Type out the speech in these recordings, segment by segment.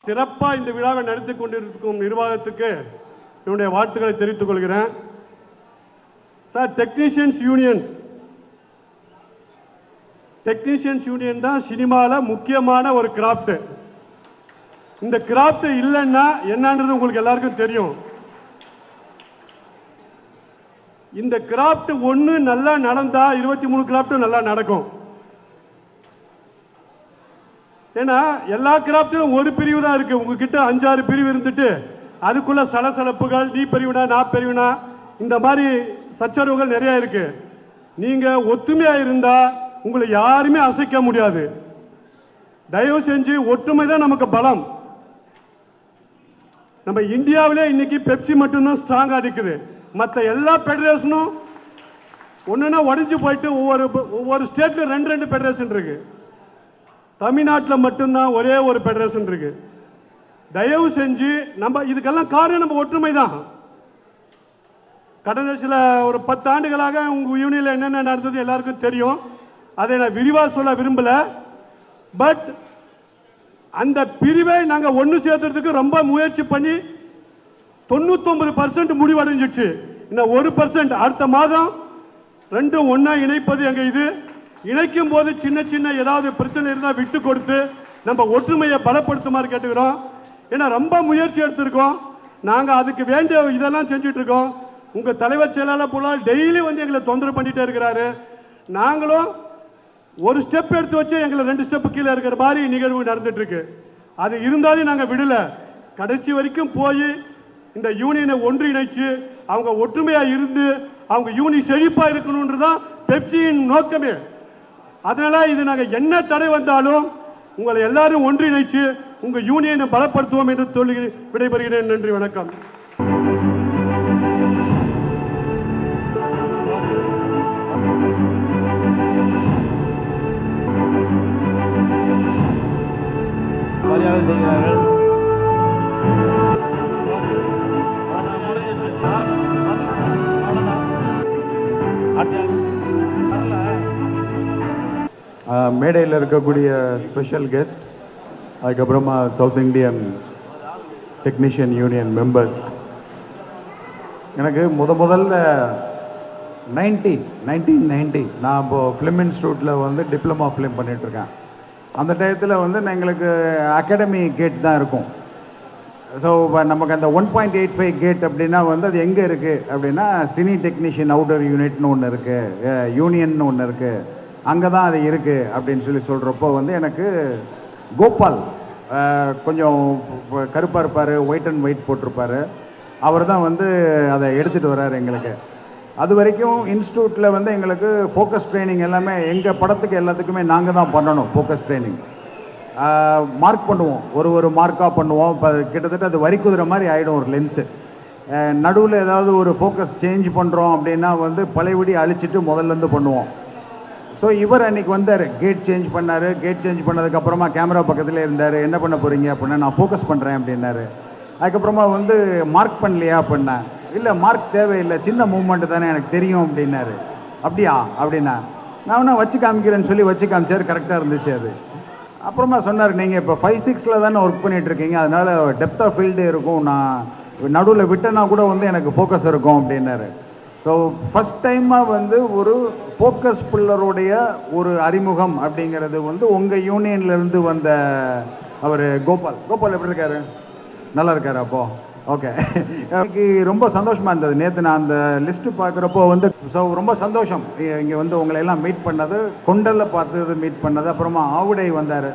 சிறப்பாக இந்த விழாவை நடத்தி கொண்டிருக்கும் நிர்வாகத்துக்கு என்னுடைய வாழ்த்துக்களை தெரிவித்துக் கொள்கிறேன். சார், டெக்னீஷியன்ஸ் யூனியன் தான் சினிமாவில் முக்கியமான ஒரு கிராஃப்ட். இந்த கிராஃப்ட் இல்லைன்னா என்னன்றது உங்களுக்கு எல்லாருக்கும் தெரியும். இந்த கிராஃப்ட் ஒன்று நல்லா நடந்தா 23 கிராஃப்ட் நல்லா நடக்கும். ஏன்னா எல்லா கிராஃப்டிலும் ஒரு பிரிவு தான் இருக்கு. உங்ககிட்ட 5-6 பிரிவு இருந்துட்டு அதுக்குள்ள சலசலப்புகள், நீ பெரியவனா நான் பெரியவனா, இந்த மாதிரி சச்சரவுகள் நிறைய இருக்கு. நீங்க ஒத்துமையா இருந்தா உங்களை யாருமே அசைக்க முடியாது. தயவு செஞ்சு ஒற்றுமை தான் நமக்கு பலம். நம்ம இந்தியாவிலே இன்னைக்கு பெப்சி மட்டும்தான் ஸ்ட்ராங்கா இருக்குது. மற்ற எல்லா பெடரேஷனும் ஒன்றுனா உடஞ்சி போயிட்டு ஒவ்வொரு ஸ்டேட்ல 2 பெடரேஷன் இருக்கு. தமிழ்நாட்டில் மட்டும்தான் ஒரே ஒரு பெடரேஷன் இருக்கு. தயவு செஞ்சு நம்ம இதுக்கெல்லாம் காரணம் நம்ம ஒற்றுமை தான். கடந்த சில ஒரு 10 ஆண்டுகளாக உங்க யூனியன்ல என்னென்ன நடந்தது எல்லாருக்கும் தெரியும். அதை நான் விரிவாக சொல்ல விரும்பல. பட் அந்த பிரிவை நாங்கள் ஒன்று சேர்த்துறதுக்கு ரொம்ப முயற்சி பண்ணி 99% முடிவடைஞ்சிச்சு. இன்னும் 1% அடுத்த மாதம் 2 ஒன்னா இணைப்பது எங்க இது. இணைக்கும் போது சின்ன சின்ன ஏதாவது பிரச்சனை இருந்தால் விட்டு கொடுத்து நம்ம ஒற்றுமையை பலப்படுத்துமாறு கேட்டுக்கிறோம். ஏன்னா ரொம்ப முயற்சி எடுத்திருக்கோம். நாங்கள் அதுக்கு வேண்டிய இதெல்லாம் செஞ்சுட்டு இருக்கோம். உங்க தலைவர் செயலாளர் போல டெய்லி வந்து எங்களை தொந்தரவு பண்ணிட்டே இருக்கிறாரு. நாங்களும் ஒரு ஸ்டெப் எடுத்து வச்சு எங்களை 2 ஸ்டெப் கீழே இருக்கிற மாதிரி நிகழ்வு நடந்துட்டு இருக்கு. அது இருந்தாலும் நாங்கள் விடல. கடைசி வரைக்கும் போய் இந்த யூனியனை ஒன்றிணைச்சு அவங்க ஒற்றுமையா இருந்து அவங்க யூனியன் செழிப்பா இருக்கணும்ன்றதான் பெப்சியின் நோக்கமே. அதனால இது நாங்கள் என்ன தடை வந்தாலும் உங்களை எல்லாரும் ஒன்றிணைச்சு உங்க யூனியனை பலப்படுத்துவோம் என்று சொல்லி விடைபெறுகிறேன். நன்றி, வணக்கம். மரியாதை செய்கிறார்கள். மேடையில் இருக்கக்கூடிய ஸ்பெஷல் கெஸ்ட், அதுக்கப்புறமா south Indian technician union members, எனக்கு முதல்ல 1990 நான் இப்போது ஃபிலிம் இன்ஸ்டியூட்டில் வந்து டிப்ளமா ஃபிலிம் பண்ணிகிட்ருக்கேன். அந்த டயத்தில் வந்து எங்களுக்கு அகாடமி கேட் தான் இருக்கும். ஸோ நமக்கு அந்த 1.85 கேட் அப்படின்னா வந்து அது எங்கே இருக்குது அப்படின்னா சினி டெக்னீஷியன் அவுட்டர் யூனிட்னு ஒன்று இருக்குது, யூனியன் ஒன்று இருக்குது, அங்கே தான் அது இருக்குது அப்படின்னு சொல்கிறப்போ வந்து எனக்கு கோபால் கொஞ்சம் கருப்பாக இருப்பார், ஒயிட் அண்ட் ஒயிட் போட்டிருப்பார், அவர் தான் வந்து அதை எடுத்துகிட்டு வர்றாரு எங்களுக்கு. அது வரைக்கும் இன்ஸ்டியூட்டில் வந்து எங்களுக்கு ஃபோக்கஸ் ட்ரைனிங் எல்லாமே எங்கள் படத்துக்கு எல்லாத்துக்குமே நாங்கள் தான் பண்ணணும். ஃபோக்கஸ் ட்ரைனிங் மார்க் பண்ணுவோம், ஒரு மார்க்காக பண்ணுவோம். இப்போ கிட்டத்தட்ட அது வரி குதிரை மாதிரி ஆகிடும் ஒரு லென்ஸு. நடுவில் ஏதாவது ஒரு ஃபோக்கஸ் சேஞ்ச் பண்ணுறோம் அப்படின்னா வந்து பழையபடி அழிச்சிட்டு முதல்லேருந்து பண்ணுவோம். ஸோ இவர் அன்றைக்கி வந்தார், கேட் சேஞ்ச் பண்ணார். கேட் சேஞ்ச் பண்ணதுக்கப்புறமா கேமரா பக்கத்தில் இருந்தார். என்ன பண்ண போகிறீங்க அப்படின்னா நான் ஃபோக்கஸ் பண்ணுறேன் அப்படின்னாரு. அதுக்கப்புறமா வந்து மார்க் பண்ணலையா அப்படின்னேன். இல்லை மார்க் தேவையில்லை, சின்ன மூவ்மெண்ட்டு தானே எனக்கு தெரியும் அப்படின்னாரு. அப்படியா அப்படின்னா நான் வேணா வச்சு காமிக்கிறேன்னு சொல்லி வச்சு காமிச்சார். கரெக்டாக இருந்துச்சு அது. அப்புறமா சொன்னார், நீங்கள் இப்போ 5-6 தானே ஒர்க் பண்ணிகிட்ருக்கீங்க, அதனால் டெப்த் ஆஃப் ஃபீல்டு இருக்கும், நான் நடுவில் விட்டேன்னா கூட வந்து எனக்கு ஃபோக்கஸ் இருக்கும் அப்படின்னாரு. ஸோ ஃபஸ்ட் டைமாக வந்து ஒரு ஃபோக்கஸ் பில்லருடைய ஒரு அறிமுகம் அப்படிங்கிறது வந்து உங்கள் யூனியன்லேருந்து வந்த அவர் கோபால் எப்படி இருக்காரு? நல்லா இருக்காரு. அப்போது ஓகே, எனக்கு ரொம்ப சந்தோஷமாக இருந்தது. நேற்று நான் அந்த லிஸ்ட்டு பார்க்குறப்போ வந்து ஸோ ரொம்ப சந்தோஷம். இங்கே வந்து உங்களை எல்லாம் மீட் பண்ணது, கொண்டலில் பார்த்தது மீட் பண்ணது, அப்புறமா ஆவுடை வந்தார்.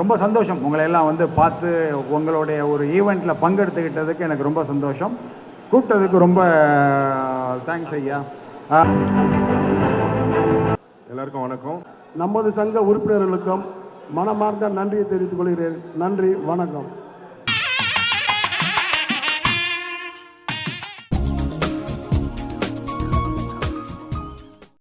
ரொம்ப சந்தோஷம் உங்களை எல்லாம் வந்து பார்த்து உங்களுடைய ஒரு ஈவெண்ட்டில் பங்கெடுத்துக்கிட்டதுக்கு எனக்கு ரொம்ப சந்தோஷம். கூப்பிட்டதுக்கு ரொம்ப தேங்க்ஸ் ஐயா. எல்லாருக்கும் வணக்கம். நமது சங்க உறுப்பினர்களுக்கும் மனமார்ந்த நன்றியை தெரிவித்துக் கொள்கிறேன். நன்றி, வணக்கம்.